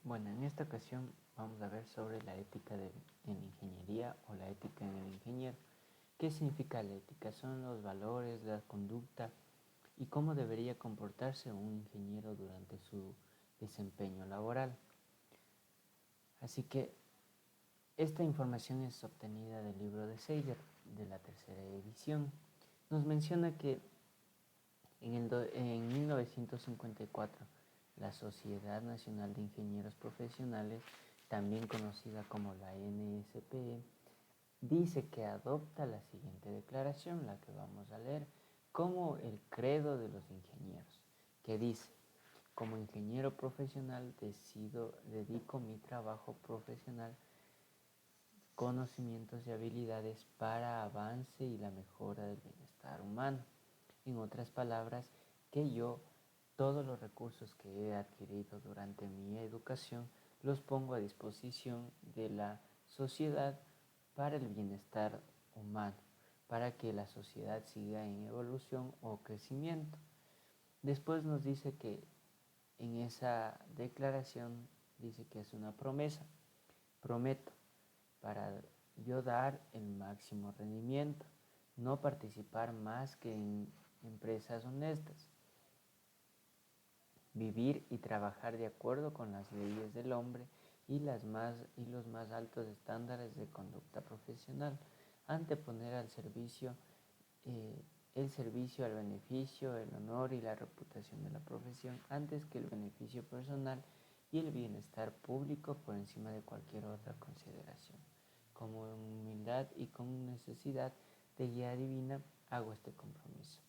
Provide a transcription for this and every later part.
Bueno, en esta ocasión vamos a ver sobre la ética en la ingeniería o la ética en el ingeniero. ¿Qué significa la ética? Son los valores, la conducta y cómo debería comportarse un ingeniero durante su desempeño laboral. Así que esta información es obtenida del libro de Seiger, de la tercera edición. Nos menciona que en 1954 la Sociedad Nacional de Ingenieros Profesionales, también conocida como la NSPE, dice que adopta la siguiente declaración, la que vamos a leer, como el credo de los ingenieros, que dice: como ingeniero profesional dedico mi trabajo profesional, conocimientos y habilidades para avance y la mejora del bienestar humano. En otras palabras, que yo todos los recursos que he adquirido durante mi educación los pongo a disposición de la sociedad para el bienestar humano, para que la sociedad siga en evolución o crecimiento. Después nos dice que en esa declaración dice que es una promesa. Prometo, para yo dar el máximo rendimiento, no participar más que en empresas honestas, vivir y trabajar de acuerdo con las leyes del hombre y los más altos estándares de conducta profesional, anteponer el servicio al beneficio, el honor y la reputación de la profesión antes que el beneficio personal y el bienestar público por encima de cualquier otra consideración. Como humildad y con necesidad de guía divina hago este compromiso.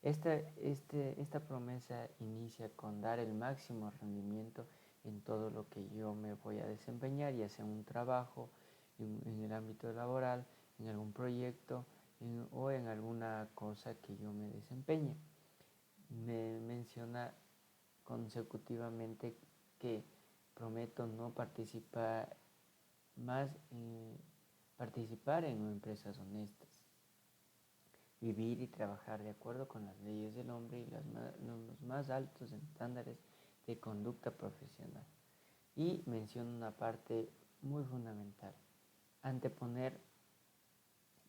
Esta promesa inicia con dar el máximo rendimiento en todo lo que yo me voy a desempeñar, ya sea en un trabajo, en el ámbito laboral, en algún proyecto o en alguna cosa que yo me desempeñe. Me menciona consecutivamente que prometo no participar participar en empresas honestas, vivir y trabajar de acuerdo con las leyes del hombre y los más altos estándares de conducta profesional. Y menciona una parte muy fundamental: anteponer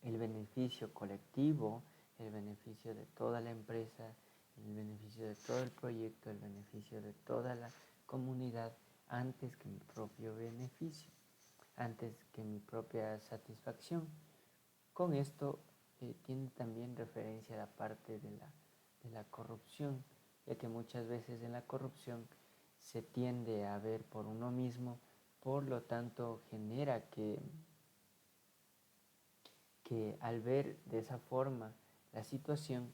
el beneficio colectivo, el beneficio de toda la empresa, el beneficio de todo el proyecto, el beneficio de toda la comunidad antes que mi propio beneficio, antes que mi propia satisfacción. Con esto tiene también referencia a la parte de la corrupción, ya que muchas veces en la corrupción se tiende a ver por uno mismo, por lo tanto genera que al ver de esa forma la situación,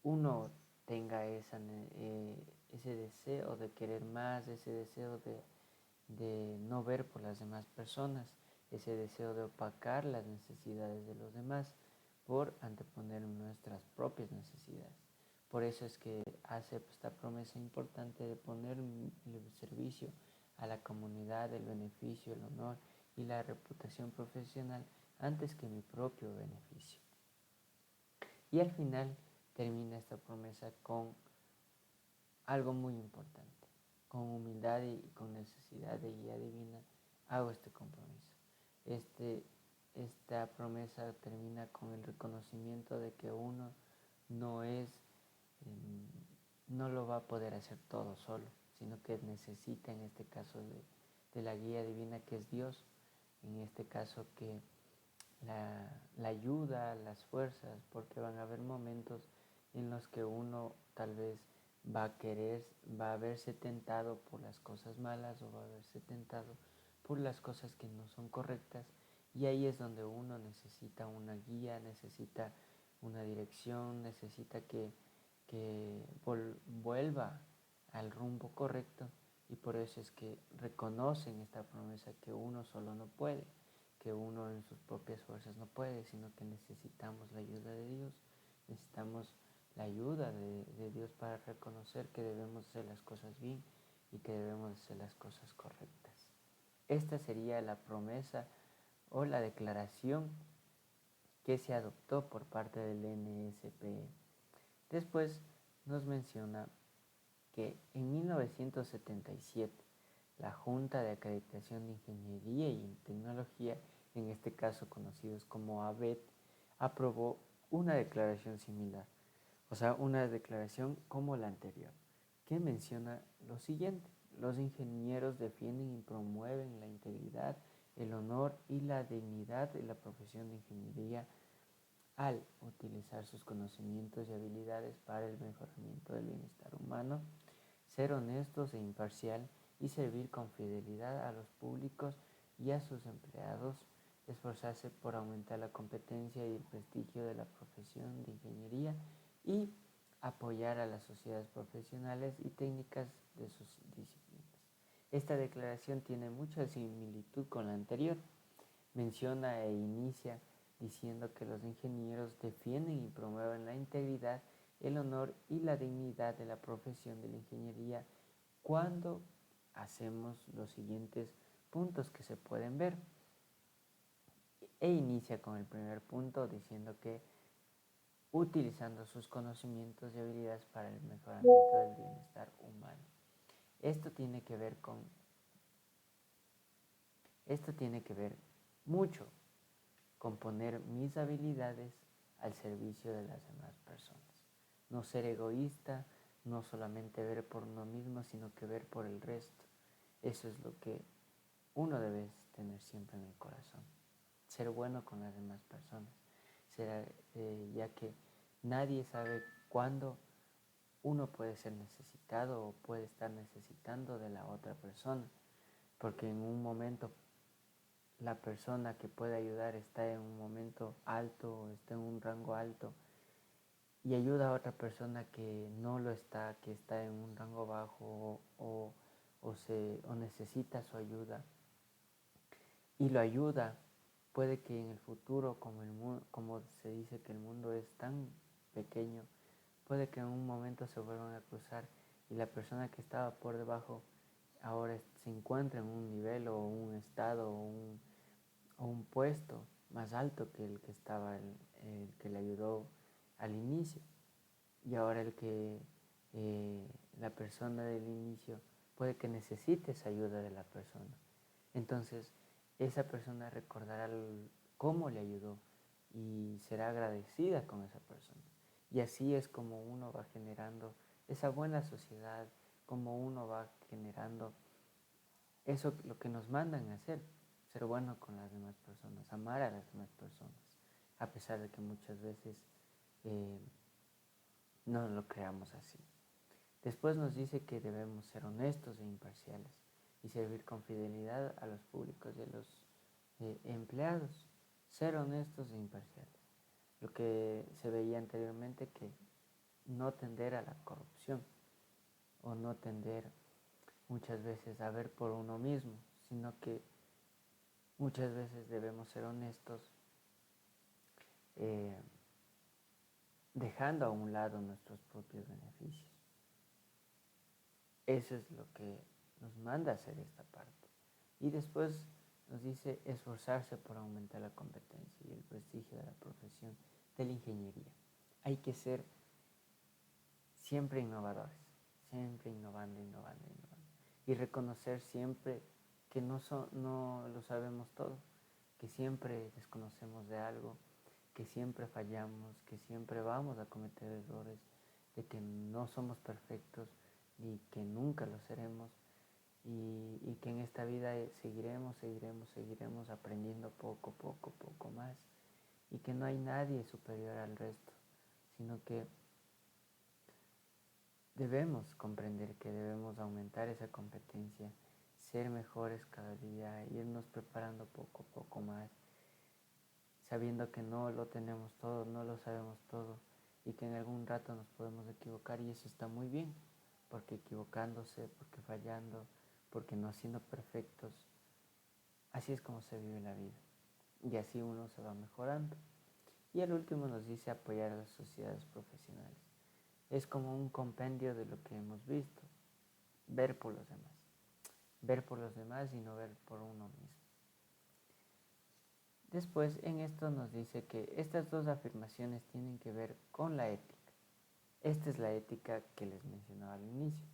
uno tenga ese deseo de querer más, ese deseo de no ver por las demás personas, ese deseo de opacar las necesidades de los demás por anteponer nuestras propias necesidades. Por eso es que hace esta promesa importante de poner el servicio a la comunidad, el beneficio, el honor y la reputación profesional antes que mi propio beneficio. Y al final termina esta promesa con algo muy importante: con humildad y con necesidad de guía divina hago este compromiso. Esta promesa termina con el reconocimiento de que uno no no lo va a poder hacer todo solo, sino que necesita, en este caso, de la guía divina, que es Dios, en este caso que la ayuda, las fuerzas, porque van a haber momentos en los que uno tal vez va a verse tentado por las cosas malas o va a verse tentado por las cosas que no son correctas, y ahí es donde uno necesita una guía, necesita una dirección, necesita que vuelva al rumbo correcto, y por eso es que reconocen esta promesa que uno solo no puede, que uno en sus propias fuerzas no puede, sino que necesitamos la ayuda de Dios, necesitamos la ayuda de Dios para reconocer que debemos hacer las cosas bien y que debemos hacer las cosas correctas. Esta sería la promesa o la declaración que se adoptó por parte del NSPE. Después nos menciona que en 1977 la Junta de Acreditación de Ingeniería y Tecnología, en este caso conocidos como ABET, aprobó una declaración similar, o sea, una declaración como la anterior, que menciona lo siguiente: los ingenieros defienden y promueven la integridad, el honor y la dignidad de la profesión de ingeniería al utilizar sus conocimientos y habilidades para el mejoramiento del bienestar humano, ser honestos e imparcial y servir con fidelidad a los públicos y a sus empleados, esforzarse por aumentar la competencia y el prestigio de la profesión de ingeniería y apoyar a las sociedades profesionales y técnicas de sus disciplinas. Esta declaración tiene mucha similitud con la anterior. Menciona e inicia diciendo que los ingenieros defienden y promueven la integridad, el honor y la dignidad de la profesión de la ingeniería cuando hacemos los siguientes puntos que se pueden ver. E inicia con el primer punto diciendo que utilizando sus conocimientos y habilidades para el mejoramiento del bienestar humano. Esto tiene que ver mucho con poner mis habilidades al servicio de las demás personas. No ser egoísta, no solamente ver por uno mismo, sino que ver por el resto. Eso es lo que uno debe tener siempre en el corazón. Ser bueno con las demás personas, ya que nadie sabe cuándo uno puede ser necesitado o puede estar necesitando de la otra persona, porque en un momento la persona que puede ayudar está en un momento alto o está en un rango alto y ayuda a otra persona que no lo está, que está en un rango bajo o necesita su ayuda y lo ayuda. Puede que en el futuro, como se dice que el mundo es tan pequeño, puede que en un momento se vuelvan a cruzar y la persona que estaba por debajo ahora se encuentra en un nivel o un estado o un puesto más alto que el que estaba, el que le ayudó al inicio. Y ahora la persona del inicio puede que necesite esa ayuda de la persona. Entonces, esa persona recordará cómo le ayudó y será agradecida con esa persona. Y así es como uno va generando esa buena sociedad, como uno va generando eso, lo que nos mandan a hacer, ser bueno con las demás personas, amar a las demás personas, a pesar de que muchas veces no lo creamos así. Después nos dice que debemos ser honestos e imparciales y servir con fidelidad a los públicos y a los empleados. Ser honestos e imparciales. Lo que se veía anteriormente, que no tender a la corrupción o no tender muchas veces a ver por uno mismo, sino que muchas veces debemos ser honestos, eh, dejando a un lado nuestros propios beneficios. Eso es lo que nos manda a hacer esta parte. Y después nos dice esforzarse por aumentar la competencia y el prestigio de la profesión de la ingeniería. Hay que ser siempre innovadores, siempre innovando. Y reconocer siempre que no lo sabemos todo, que siempre desconocemos de algo, que siempre fallamos, que siempre vamos a cometer errores, de que no somos perfectos y que nunca lo seremos, y que en esta vida seguiremos aprendiendo poco más, y que no hay nadie superior al resto, sino que debemos comprender que debemos aumentar esa competencia, ser mejores cada día, irnos preparando poco más, sabiendo que no lo tenemos todo, no lo sabemos todo y que en algún rato nos podemos equivocar, y eso está muy bien, porque equivocándose, porque fallando, porque no siendo perfectos, así es como se vive la vida y así uno se va mejorando. Y al último nos dice apoyar a las sociedades profesionales. Es como un compendio de lo que hemos visto, ver por los demás y no ver por uno mismo. Después en esto nos dice que estas dos afirmaciones tienen que ver con la ética. Esta es la ética que les mencionaba al inicio.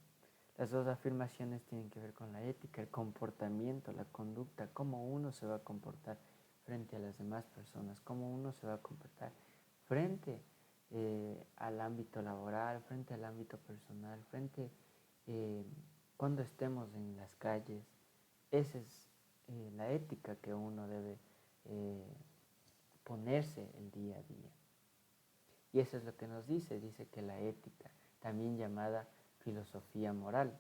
Las dos afirmaciones tienen que ver con la ética, el comportamiento, la conducta, cómo uno se va a comportar frente a las demás personas, cómo uno se va a comportar frente al ámbito laboral, frente al ámbito personal, frente cuando estemos en las calles. Esa es la ética que uno debe ponerse el día a día. Y eso es lo que nos dice que la ética, también llamada filosofía moral,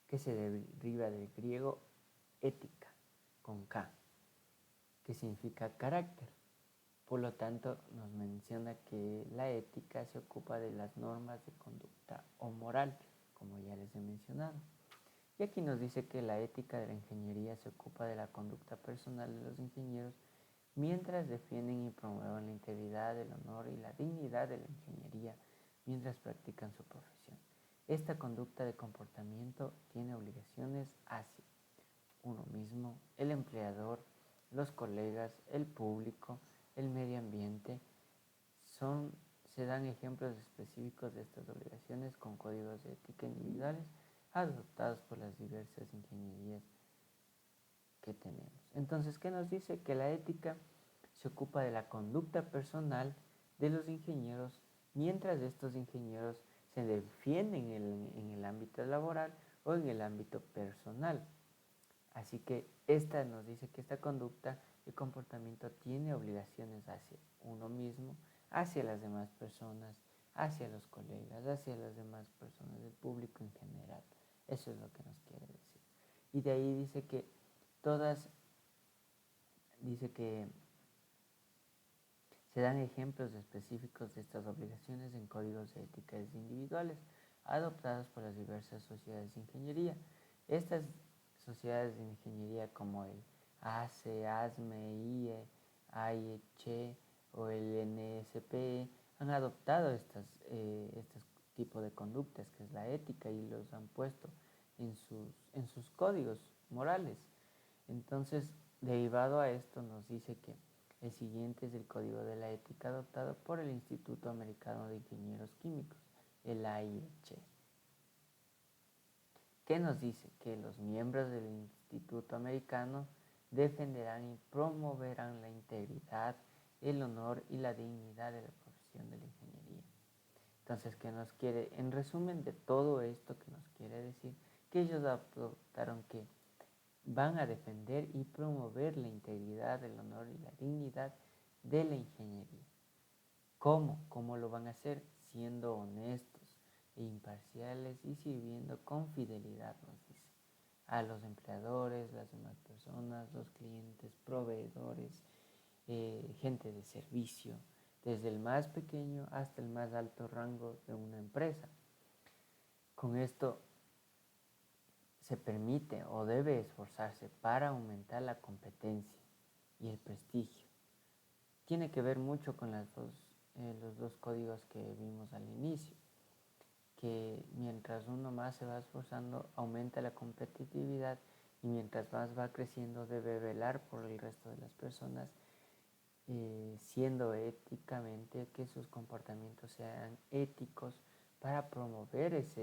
que se deriva del griego ética, con K, que significa carácter. Por lo tanto, nos menciona que la ética se ocupa de las normas de conducta o moral, como ya les he mencionado. Y aquí nos dice que la ética de la ingeniería se ocupa de la conducta personal de los ingenieros mientras defienden y promueven la integridad, el honor y la dignidad de la ingeniería mientras practican su profesión. Esta conducta de comportamiento tiene obligaciones hacia uno mismo, el empleador, los colegas, el público, el medio ambiente. Se dan ejemplos específicos de estas obligaciones con códigos de ética individuales adoptados por las diversas ingenierías que tenemos. Entonces, ¿qué nos dice? Que la ética se ocupa de la conducta personal de los ingenieros, mientras estos ingenieros se defienden en el ámbito laboral o en el ámbito personal. Así que esta nos dice que esta conducta y comportamiento tiene obligaciones hacia uno mismo, hacia las demás personas, hacia los colegas, hacia las demás personas del público en general. Eso es lo que nos quiere decir. Y de ahí dice que se dan ejemplos específicos de estas obligaciones en códigos de ética individuales adoptados por las diversas sociedades de ingeniería. Estas sociedades de ingeniería como el ACE, ASME, IE, AIHE o el NSPE han adoptado estos tipos de conductas, que es la ética, y los han puesto en sus códigos morales. Entonces, derivado a esto, nos dice que el siguiente es el Código de la Ética adoptado por el Instituto Americano de Ingenieros Químicos, el AIHE. ¿Qué nos dice? Que los miembros del Instituto Americano defenderán y promoverán la integridad, el honor y la dignidad de la profesión de la ingeniería. Entonces, ¿qué nos quiere? En resumen de todo esto que nos quiere decir, que ellos adoptaron que van a defender y promover la integridad, el honor y la dignidad de la ingeniería. ¿Cómo? ¿Cómo lo van a hacer? Siendo honestos e imparciales y sirviendo con fidelidad, nos dice, a los empleadores, las demás personas, los clientes, proveedores, gente de servicio, desde el más pequeño hasta el más alto rango de una empresa. Con esto se permite o debe esforzarse para aumentar la competencia y el prestigio. Tiene que ver mucho con los dos códigos que vimos al inicio, que mientras uno más se va esforzando aumenta la competitividad y mientras más va creciendo debe velar por el resto de las personas, siendo éticamente que sus comportamientos sean éticos para promover esa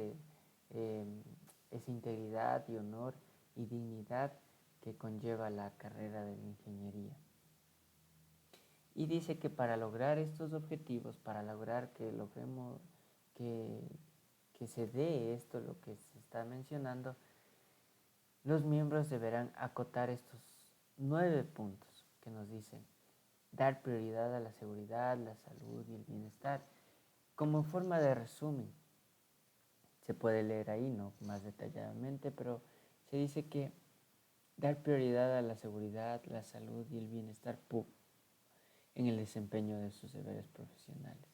integridad y honor y dignidad que conlleva la carrera de la ingeniería. Y dice que para lograr estos objetivos, para lograr que logremos que se dé esto, lo que se está mencionando, los miembros deberán acotar estos 9 puntos que nos dicen: dar prioridad a la seguridad, la salud y el bienestar. Como forma de resumen, se puede leer ahí, no más detalladamente, pero se dice que dar prioridad a la seguridad, la salud y el bienestar en el desempeño de sus deberes profesionales.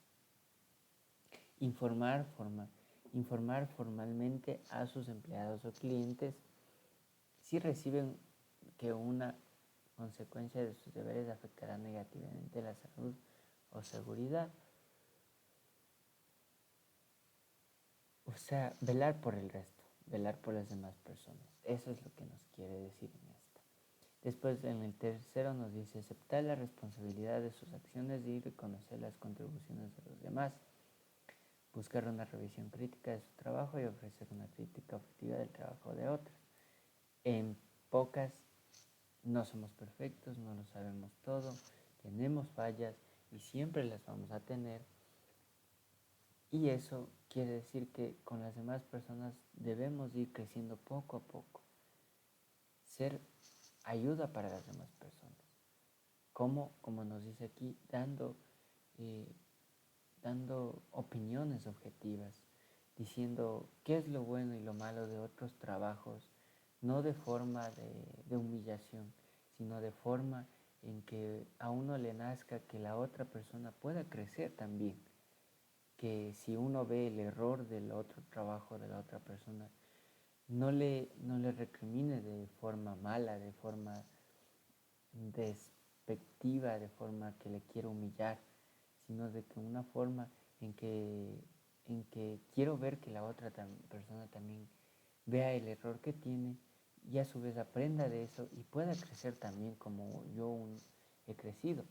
Informar formalmente a sus empleados o clientes si reciben que una consecuencia de sus deberes afectará negativamente la salud o seguridad. O sea, velar por el resto, velar por las demás personas. Eso es lo que nos quiere decir en esta. Después, en el tercero nos dice aceptar la responsabilidad de sus acciones y reconocer las contribuciones de los demás. buscar una revisión crítica de su trabajo y ofrecer una crítica objetiva del trabajo de otros. En pocas, no somos perfectos, no lo sabemos todo, tenemos fallas y siempre las vamos a tener. Y eso quiere decir que con las demás personas debemos ir creciendo poco a poco. Ser ayuda para las demás personas. ¿Cómo? Como nos dice aquí, dando opiniones objetivas, diciendo qué es lo bueno y lo malo de otros trabajos, no de forma de humillación, sino de forma en que a uno le nazca que la otra persona pueda crecer también. Que si uno ve el error del otro trabajo de la otra persona, no le recrimine de forma mala, de forma despectiva, de forma que le quiera humillar, sino de que una forma en que quiero ver que la otra persona también vea el error que tiene y a su vez aprenda de eso y pueda crecer también como yo he crecido.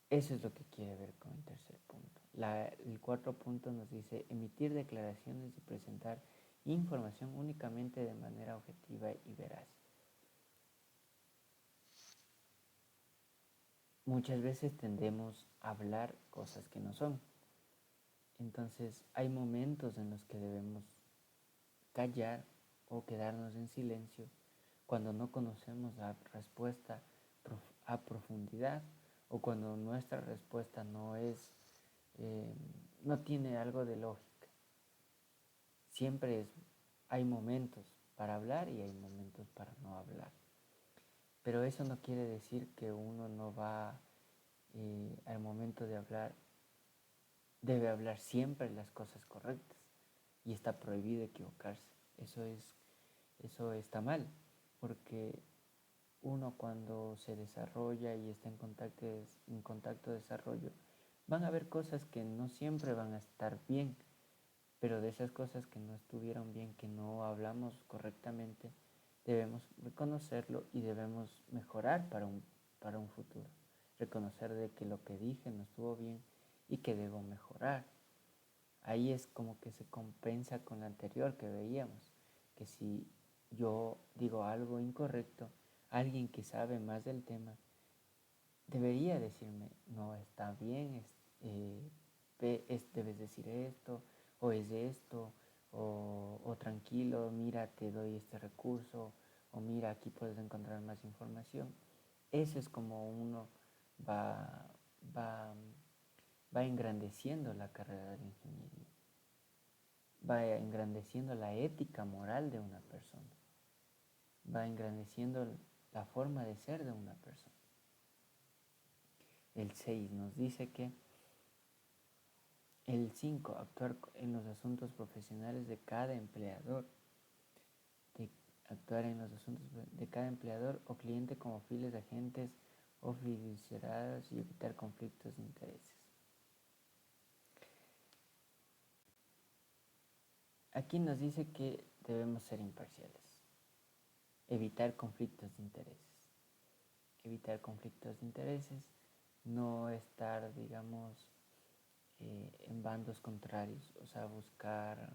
Eso es lo que quiere ver con el tercer punto. El cuarto punto nos dice emitir declaraciones y presentar información únicamente de manera objetiva y veraz. Muchas veces tendemos a hablar cosas que no son. Entonces hay momentos en los que debemos callar o quedarnos en silencio cuando no conocemos la respuesta a profundidad o cuando nuestra respuesta no tiene algo de lógica. Siempre hay momentos para hablar y hay momentos para no hablar. Pero eso no quiere decir que uno no va al momento de hablar, debe hablar siempre las cosas correctas y está prohibido equivocarse. Eso está mal, porque uno cuando se desarrolla y está en contacto de desarrollo, van a haber cosas que no siempre van a estar bien, pero de esas cosas que no estuvieron bien, que no hablamos correctamente, debemos reconocerlo y debemos mejorar para un futuro. Reconocer de que lo que dije no estuvo bien y que debo mejorar. Ahí es como que se compensa con lo anterior que veíamos, que si yo digo algo incorrecto, alguien que sabe más del tema debería decirme, no, está bien, debes decir esto, o es esto, o tranquilo, mira, te doy este recurso, o mira, aquí puedes encontrar más información. Eso es como uno va, va, va engrandeciendo la carrera de ingeniería, va engrandeciendo la ética moral de una persona, va engrandeciendo la forma de ser de una persona. El 6 nos dice que el 5, actuar en los asuntos profesionales de cada empleador. Actuar en los asuntos de cada empleador o cliente como fieles agentes o fiduciarios y evitar conflictos de intereses. Aquí nos dice que debemos ser imparciales. Evitar conflictos de intereses. Evitar conflictos de intereses, no estar, digamos, en bandos contrarios, o sea, buscar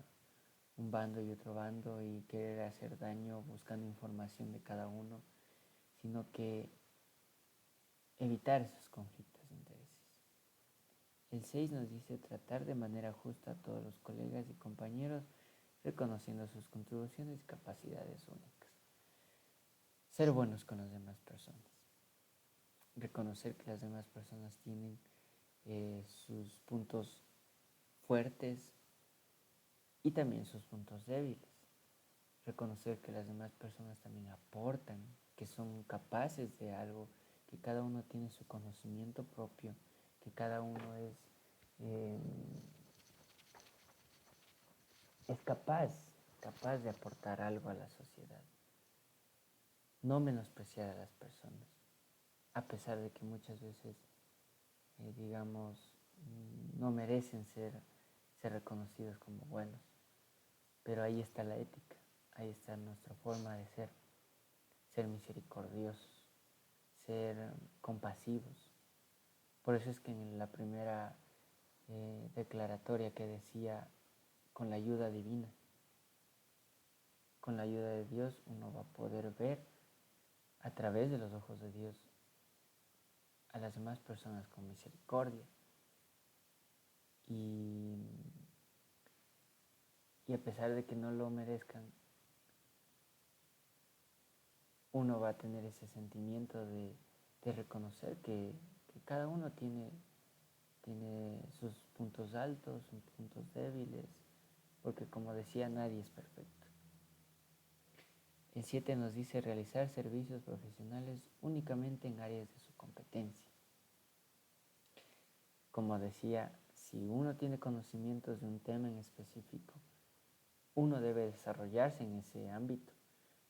un bando y otro bando y querer hacer daño buscando información de cada uno, sino que evitar esos conflictos de intereses. El 6 nos dice tratar de manera justa a todos los colegas y compañeros, reconociendo sus contribuciones y capacidades únicas. Ser buenos con las demás personas. Reconocer que las demás personas tienen sus puntos fuertes y también sus puntos débiles. Reconocer que las demás personas también aportan, que son capaces de algo, que cada uno tiene su conocimiento propio, que cada uno eh, es capaz de aportar algo a la sociedad. No menospreciar a las personas, a pesar de que muchas veces, digamos, no merecen ser reconocidos como buenos. Pero ahí está la ética, ahí está nuestra forma de ser misericordiosos, ser compasivos. Por eso es que en la primera declaratoria que decía, con la ayuda divina, con la ayuda de Dios, uno va a poder ver a través de los ojos de Dios a las demás personas con misericordia. Y, y a pesar de que no lo merezcan, uno va a tener ese sentimiento de reconocer que cada uno tiene sus puntos altos, sus puntos débiles, porque como decía, nadie es perfecto. El 7 nos dice realizar servicios profesionales únicamente en áreas de su competencia. Como decía, si uno tiene conocimientos de un tema en específico, uno debe desarrollarse en ese ámbito,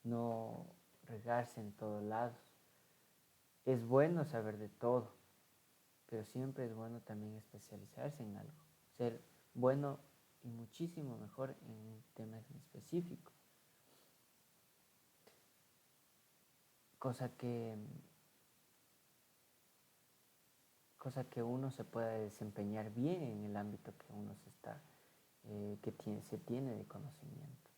no regarse en todos lados. Es bueno saber de todo, pero siempre es bueno también especializarse en algo, ser bueno y muchísimo mejor en un tema en específico. Cosa que uno se pueda desempeñar bien en el ámbito que uno se tiene de conocimiento.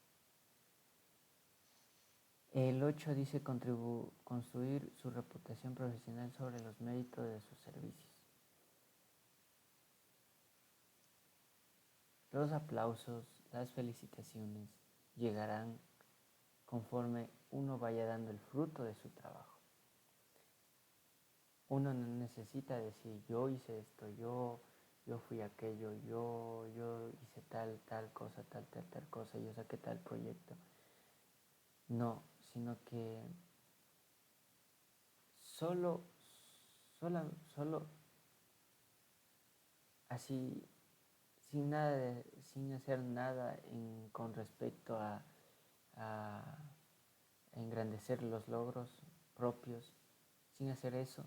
El 8 dice construir su reputación profesional sobre los méritos de sus servicios. Los aplausos, las felicitaciones llegarán conforme uno vaya dando el fruto de su trabajo. Uno no necesita decir yo hice esto, yo fui aquello, yo hice tal cosa, tal cosa, yo saqué tal proyecto. No, sino que solo así, sin hacer nada con respecto a engrandecer los logros propios, sin hacer eso,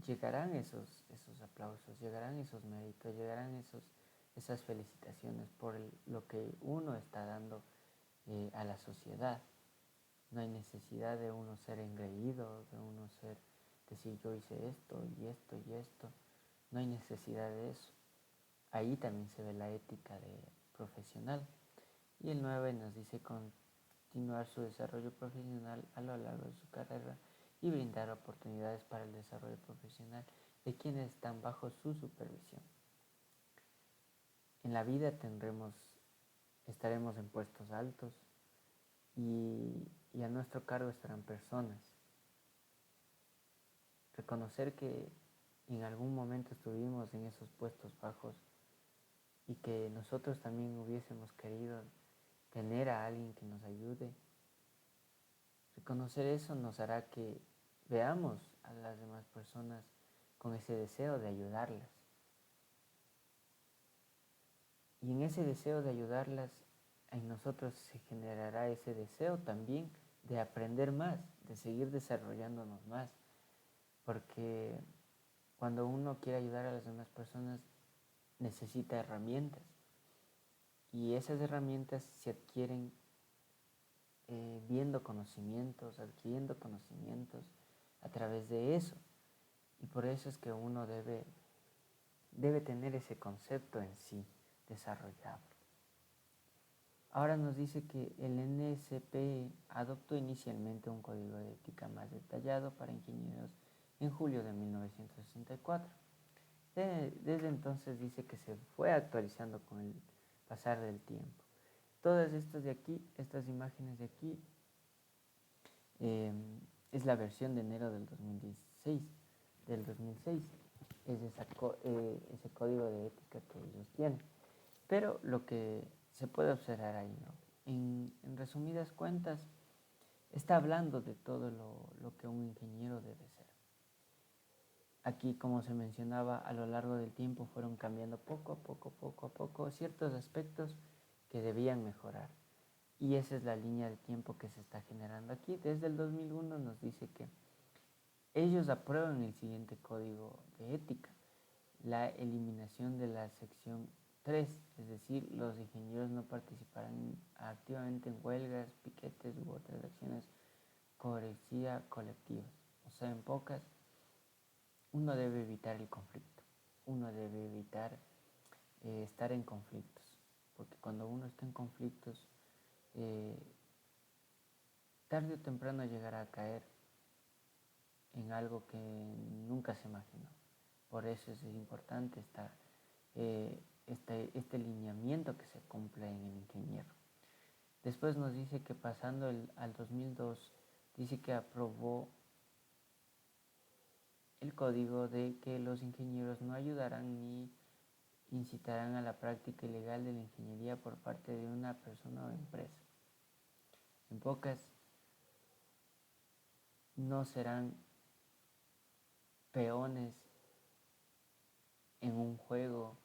llegarán esos aplausos, llegarán esos méritos, llegarán esas felicitaciones por lo que uno está dando a la sociedad. No hay necesidad de uno ser engreído, de uno decir yo hice esto y esto y esto. No hay necesidad de eso. Ahí también se ve la ética profesional. Y el 9 nos dice continuar su desarrollo profesional a lo largo de su carrera y brindar oportunidades para el desarrollo profesional de quienes están bajo su supervisión. En la vida estaremos en puestos altos y a nuestro cargo estarán personas. Reconocer que en algún momento estuvimos en esos puestos bajos y que nosotros también hubiésemos querido tener a alguien que nos ayude. Reconocer eso nos hará que veamos a las demás personas con ese deseo de ayudarlas. Y en ese deseo de ayudarlas, en nosotros se generará ese deseo también de aprender más, de seguir desarrollándonos más. Porque cuando uno quiere ayudar a las demás personas, necesita herramientas. Y esas herramientas se adquieren viendo conocimientos, adquiriendo conocimientos a través de eso. Y por eso es que uno debe tener ese concepto en sí desarrollado. Ahora nos dice que el NSP adoptó inicialmente un código de ética más detallado para ingenieros en julio de 1964. Desde entonces dice que se fue actualizando con el pasar del tiempo. Todas estas imágenes de aquí, es la versión de enero del 2006. Es ese código de ética que ellos tienen. Pero lo que se puede observar ahí, ¿no? En resumidas cuentas, está hablando de todo lo que un ingeniero debe ser. Aquí, como se mencionaba, a lo largo del tiempo fueron cambiando poco a poco ciertos aspectos que debían mejorar. Y esa es la línea de tiempo que se está generando aquí. Desde el 2001 nos dice que ellos aprueban el siguiente código de ética, la eliminación de la sección 3, es decir, los ingenieros no participarán activamente en huelgas, piquetes u otras acciones coercitivas colectivas. O sea, en pocas, uno debe evitar el conflicto, uno debe evitar estar en conflictos, porque cuando uno está en conflictos, eh, tarde o temprano llegará a caer en algo que nunca se imaginó. Por eso es importante este lineamiento que se cumple en el ingeniero. Después nos dice que pasando al 2002, dice que aprobó el código de que los ingenieros no ayudarán ni incitarán a la práctica ilegal de la ingeniería por parte de una persona o empresa. En pocas, no serán peones en un juego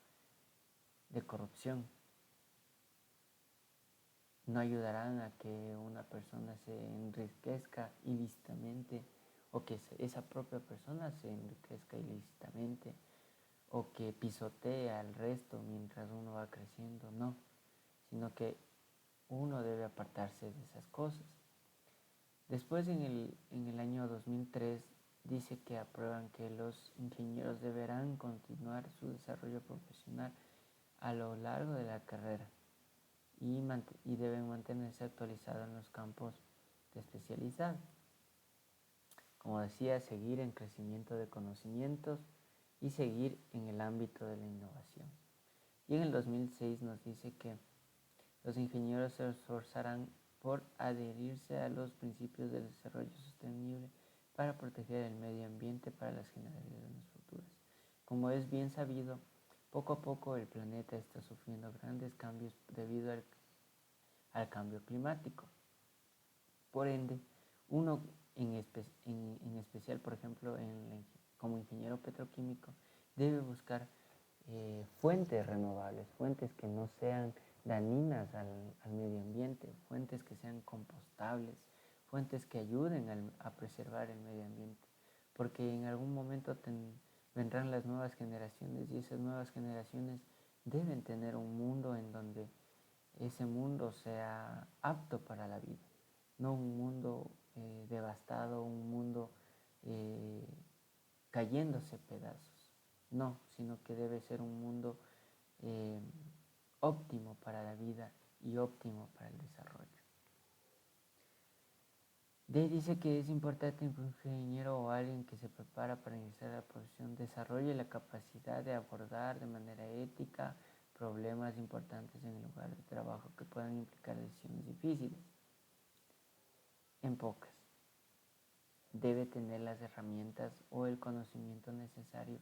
de corrupción. No ayudarán a que una persona se enriquezca ilícitamente o que esa propia persona se enriquezca ilícitamente o que pisotee al resto mientras uno va creciendo. No, sino que uno debe apartarse de esas cosas. Después, en el año 2003, dice que aprueban que los ingenieros deberán continuar su desarrollo profesional a lo largo de la carrera y deben mantenerse actualizados en los campos de especialidad. Como decía, seguir en crecimiento de conocimientos y seguir en el ámbito de la innovación. Y en el 2006 nos dice que los ingenieros se esforzarán por adherirse a los principios del desarrollo sostenible para proteger el medio ambiente para las generaciones futuras. Como es bien sabido, poco a poco el planeta está sufriendo grandes cambios debido al cambio climático. Por ende, uno en especial, por ejemplo, como ingeniero petroquímico, debe buscar fuentes renovables, fuentes que no sean dañinas al medio ambiente, fuentes que sean compostables, fuentes que ayuden a preservar el medio ambiente, porque en algún momento vendrán las nuevas generaciones y esas nuevas generaciones deben tener un mundo en donde ese mundo sea apto para la vida, no un mundo devastado, un mundo cayéndose pedazos, no, sino que debe ser un mundo óptimo para la vida y óptimo para el desarrollo. De ahí dice que es importante que un ingeniero o alguien que se prepara para iniciar la profesión desarrolle la capacidad de abordar de manera ética problemas importantes en el lugar de trabajo que puedan implicar decisiones difíciles. En pocas, debe tener las herramientas o el conocimiento necesario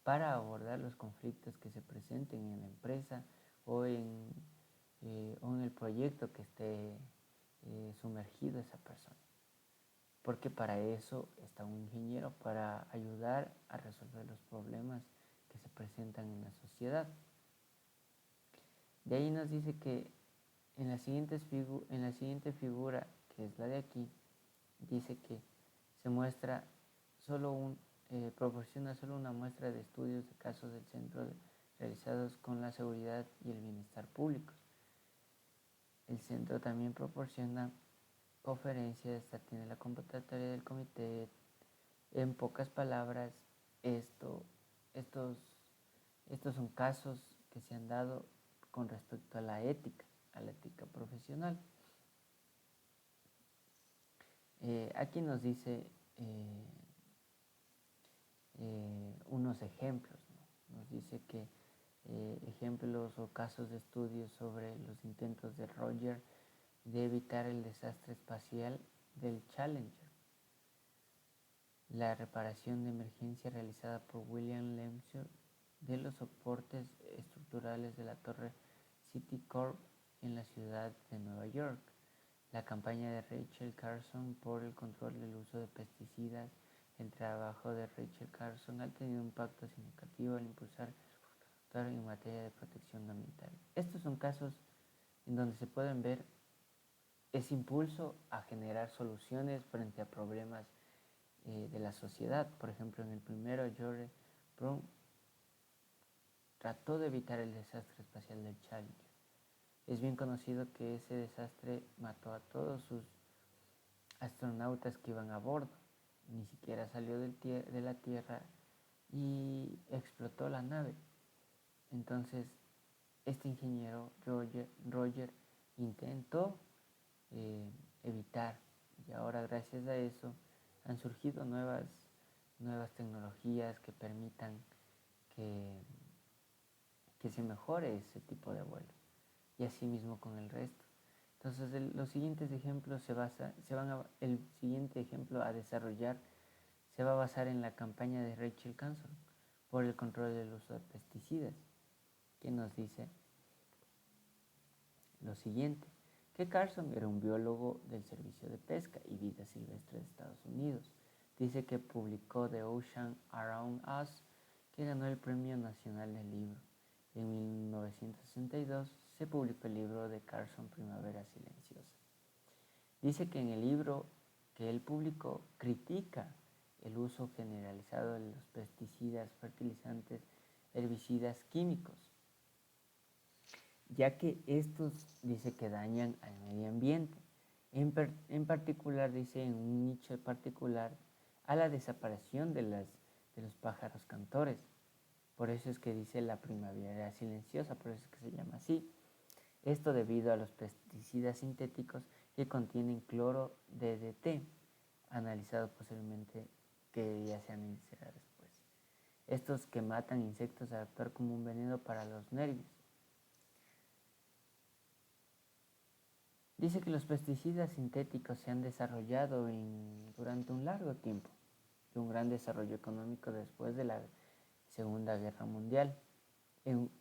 para abordar los conflictos que se presenten en la empresa o en el proyecto que esté sumergido esa persona. Porque para eso está un ingeniero, para ayudar a resolver los problemas que se presentan en la sociedad. De ahí nos dice que en la siguiente figura, que es la de aquí, dice que se muestra proporciona solo una muestra de estudios de casos del centro realizados con la seguridad y el bienestar públicos. El centro también proporciona conferencias, tiene la convocatoria del comité. En pocas palabras, estos son casos que se han dado con respecto a la ética profesional. Aquí nos dice unos ejemplos, ¿no? Nos dice que ejemplos o casos de estudios sobre los intentos de Roger de evitar el desastre espacial del Challenger, la reparación de emergencia realizada por William Lemsur de los soportes estructurales de la torre Citicorp en la ciudad de Nueva York, la campaña de Rachel Carson por el control del uso de pesticidas. El trabajo de Rachel Carson ha tenido un impacto significativo al impulsar en materia de protección ambiental. Estos son casos en donde se pueden ver ese impulso a generar soluciones frente a problemas de la sociedad. Por ejemplo, en el primero, George Brown trató de evitar el desastre espacial del Challenger. Es bien conocido que ese desastre mató a todos sus astronautas que iban a bordo. Ni siquiera salió de la Tierra y explotó la nave. Entonces, este ingeniero Roger intentó evitar, y ahora gracias a eso han surgido nuevas tecnologías que permitan que, que se mejore ese tipo de vuelo, y así mismo con el resto. Entonces los siguientes ejemplos el siguiente ejemplo a desarrollar se va a basar en la campaña de Rachel Carson por el control del uso de pesticidas, que nos dice lo siguiente, que Carson era un biólogo del Servicio de Pesca y Vida Silvestre de Estados Unidos. Dice que publicó The Ocean Around Us, que ganó el Premio Nacional del Libro. En 1962 se publicó el libro de Carson, Primavera Silenciosa. Dice que en el libro que él publicó critica el uso generalizado de los pesticidas, fertilizantes, herbicidas químicos, ya que estos dice que dañan al medio ambiente. En particular, dice en un nicho particular, a la desaparición de los pájaros cantores. Por eso es que dice la primavera silenciosa, por eso es que se llama así. Esto debido a los pesticidas sintéticos que contienen cloro DDT, analizado posiblemente que ya se analizará después. Estos que matan insectos al actuar como un veneno para los nervios. Dice que los pesticidas sintéticos se han desarrollado durante un largo tiempo y un gran desarrollo económico después de la Segunda Guerra Mundial.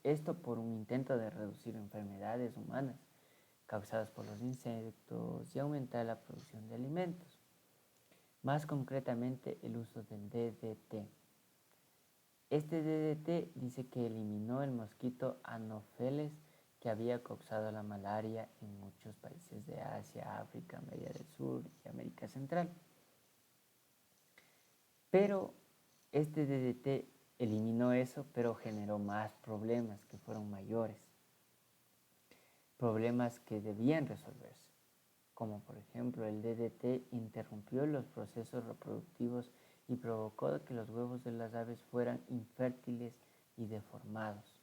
Esto por un intento de reducir enfermedades humanas causadas por los insectos y aumentar la producción de alimentos. Más concretamente, el uso del DDT. Este DDT dice que eliminó el mosquito Anopheles que había causado la malaria en muchos países de Asia, África, América del Sur y América Central. Pero este DDT eliminó eso, pero generó más problemas que fueron mayores. Problemas que debían resolverse, como por ejemplo el DDT interrumpió los procesos reproductivos y provocó que los huevos de las aves fueran infértiles y deformados,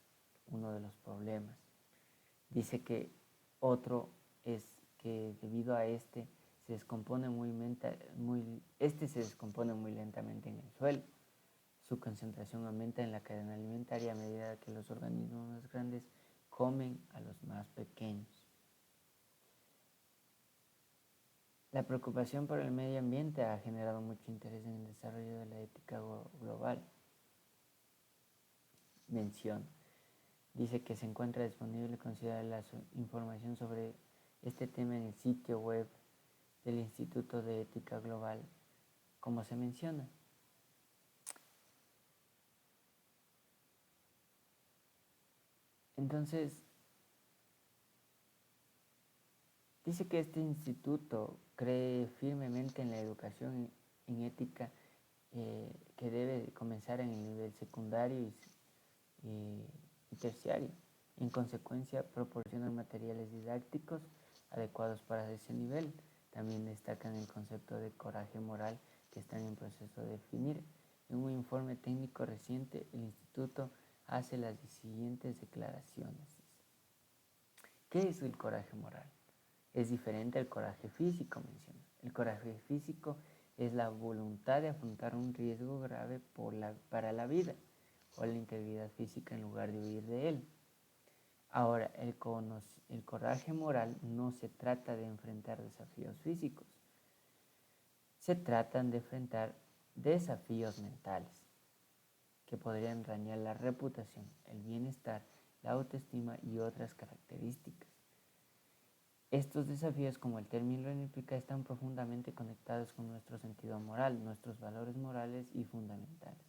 uno de los problemas. Dice que otro es que debido a este se descompone se descompone muy lentamente en el suelo. Su concentración aumenta en la cadena alimentaria a medida que los organismos más grandes comen a los más pequeños. La preocupación por el medio ambiente ha generado mucho interés en el desarrollo de la ética global. Mención. Dice que se encuentra disponible considerar la información sobre este tema en el sitio web del Instituto de Ética Global, como se menciona. Entonces, dice que este instituto cree firmemente en la educación en ética que debe comenzar en el nivel secundario y terciario. En consecuencia, proporcionan materiales didácticos adecuados para ese nivel. También destacan el concepto de coraje moral que están en proceso de definir. En un informe técnico reciente, el instituto hace las siguientes declaraciones. ¿Qué es el coraje moral? Es diferente al coraje físico, menciona. El coraje físico es la voluntad de afrontar un riesgo grave para la vida o la integridad física en lugar de huir de él. Ahora, el coraje moral no se trata de enfrentar desafíos físicos, se tratan de enfrentar desafíos mentales que podrían dañar la reputación, el bienestar, la autoestima y otras características. Estos desafíos, como el término lo implica, están profundamente conectados con nuestro sentido moral, nuestros valores morales y fundamentales.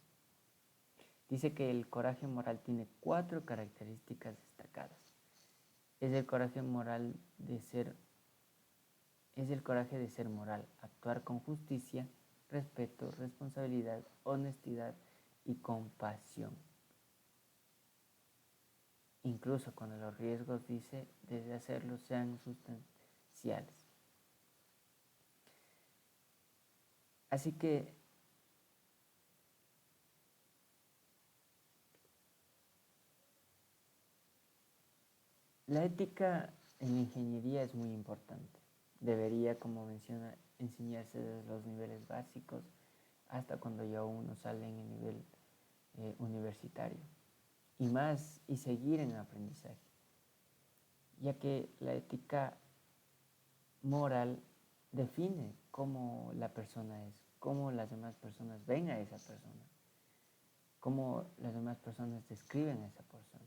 Dice que el coraje moral tiene 4 características destacadas. Es el coraje de ser moral, actuar con justicia, respeto, responsabilidad, honestidad y compasión. Incluso cuando los riesgos, dice, de hacerlo sean sustanciales. Así que La ética en la ingeniería es muy importante. Debería, como menciona, enseñarse desde los niveles básicos hasta cuando ya uno sale en el nivel universitario. Y más, y seguir en el aprendizaje. Ya que la ética moral define cómo la persona es, cómo las demás personas ven a esa persona, cómo las demás personas describen a esa persona.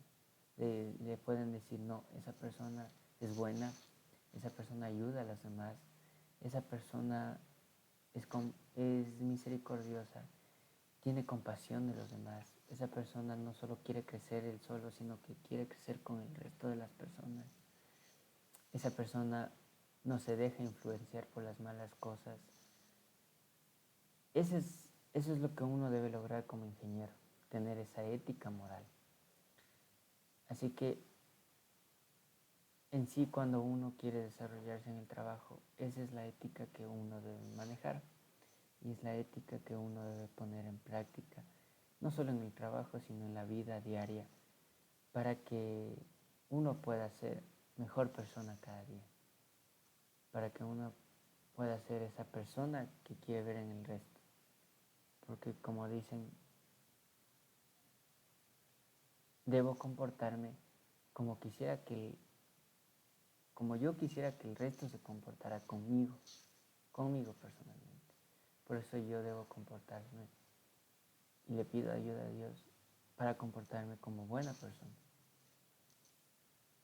Le pueden decir, no, esa persona es buena, esa persona ayuda a las demás, esa persona es misericordiosa, tiene compasión de los demás, esa persona no solo quiere crecer él solo, sino que quiere crecer con el resto de las personas. Esa persona no se deja influenciar por las malas cosas. Eso es lo que uno debe lograr como ingeniero, tener esa ética moral. Así que en sí, cuando uno quiere desarrollarse en el trabajo, esa es la ética que uno debe manejar y es la ética que uno debe poner en práctica, no solo en el trabajo, sino en la vida diaria, para que uno pueda ser mejor persona cada día, para que uno pueda ser esa persona que quiere ver en el resto. Porque como dicen, debo comportarme como como yo quisiera que el resto se comportara conmigo personalmente. Por eso yo debo comportarme y le pido ayuda a Dios para comportarme como buena persona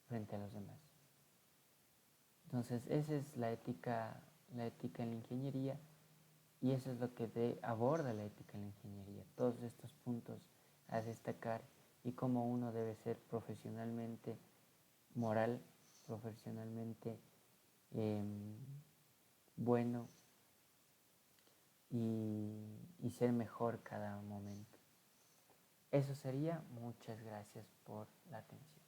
frente a los demás. Entonces, esa es la ética en la ingeniería y eso es lo que aborda la ética en la ingeniería. Todos estos puntos a destacar y cómo uno debe ser profesionalmente moral, profesionalmente bueno y ser mejor cada momento. Eso sería. Muchas gracias por la atención.